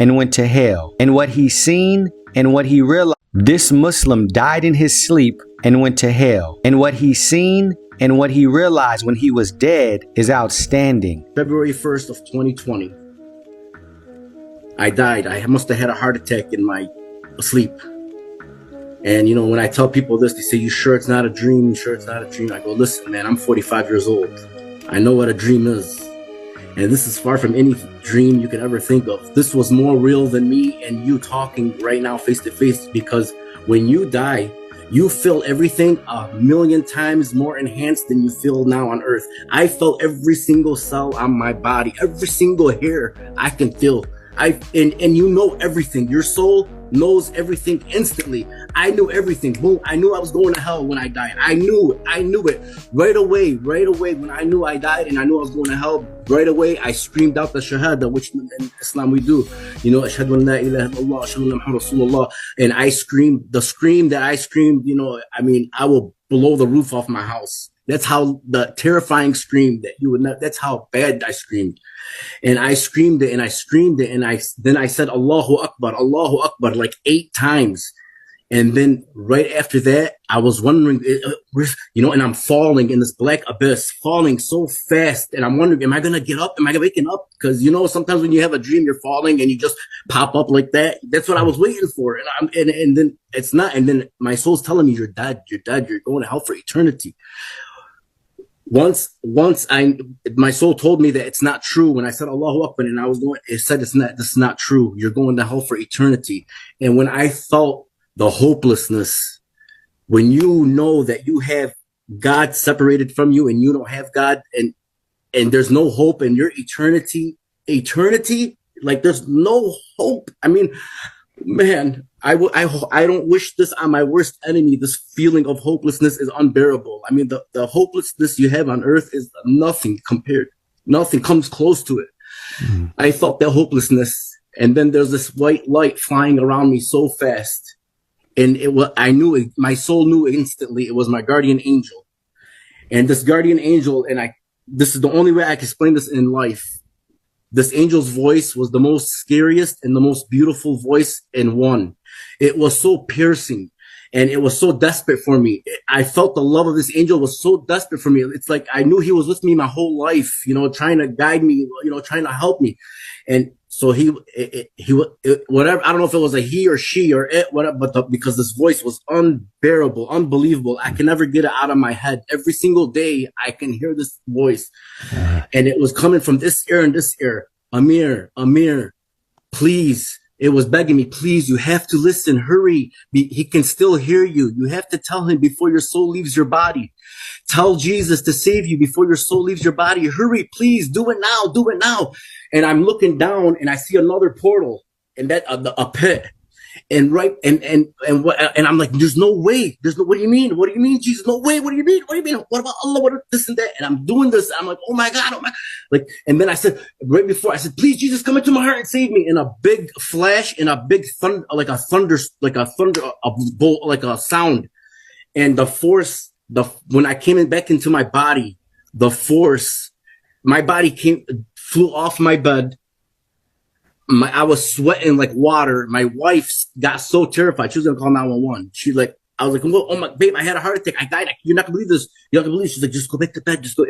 and went to hell. And what he seen and what he realized, this Muslim died in his sleep and went to hell. And what he seen and what he realized when he was dead is outstanding. February 1st of 2020, I died. I must have had a heart attack in my sleep. And you know, when I tell people this, they say, "You sure it's not a dream? You sure it's not a dream?" I go, "Listen, man, I'm 45 years old. I know what a dream is. And this is far from any dream you could ever think of. This was more real than me and you talking right now face to face, because when you die, you feel everything a million times more enhanced than you feel now on earth. I felt every single cell on my body, every single hair I can feel. And you know everything. Your soul knows everything instantly. I knew everything. Boom. I knew I was going to hell when I died. I knew it right away when I knew I died and I knew I was going to hell. Right away, I screamed out the shahada, which in Islam we do. You know, ashhadu an la ilaha illallah, ashhadu anna Muhammadan Rasulullah. And I screamed, the scream that I screamed, you know, I mean, I will blow the roof off my house. That's how the terrifying scream that you would not, that's how bad I screamed. And I screamed it and I screamed it. And then I said, Allahu Akbar, like 8 times. And then right after that, I was wondering, you know, and I'm falling in this black abyss, falling so fast. And I'm wondering, am I going to get up? Am I waking up? Because, you know, sometimes when you have a dream, you're falling and you just pop up like that. That's what I was waiting for. And then it's not. And then my soul's telling me, you're dead. You're going to hell for eternity. Once my soul told me that it's not true. When I said Allahu Akbar and I was going, it said this is not true. You're going to hell for eternity. And when I felt the hopelessness, when you know that you have God separated from you and you don't have God, and there's no hope in your eternity, like there's no hope. I mean, man, I don't wish this on my worst enemy. This feeling of hopelessness is unbearable. I mean, the hopelessness you have on earth is nothing comes close to it. Mm. I felt that hopelessness. And then there's this white light flying around me so fast. And my soul knew instantly it was my guardian angel. And this guardian angel, this is the only way I can explain this in life. This angel's voice was the most scariest and the most beautiful voice in one. It was so piercing and it was so desperate for me. I felt the love of this angel was so desperate for me. It's like I knew he was with me my whole life, you know, trying to guide me, you know, trying to help me. And so he whatever, I don't know if it was a he or she or it, whatever, but because this voice was unbearable, unbelievable. I can never get it out of my head. Every single day I can hear this voice. And it was coming from this ear and this ear. Amir, please. It was begging me, please, you have to listen, hurry. He can still hear you. You have to tell him before your soul leaves your body. Tell Jesus to save you before your soul leaves your body. Hurry, please, do it now. And I'm looking down and I see another portal and that a pit. And I'm like, there's no way. What do you mean? What do you mean, Jesus? No way. What do you mean? What about Allah? What this and that? And I'm doing this. I'm like, oh my God. Like, and then I said, right before I said, please, Jesus, come into my heart and save me. In a big flash, in a big thunder, like a bolt, like a sound. And the force, when I came back into my body, the force, my body flew off my bed. I was sweating like water. My wife got so terrified. She was going to call 911. She's like, I was like, oh my babe, I had a heart attack. I died. You're not going to believe this. You're not going to believe this. She's like, just go back to bed. Just go.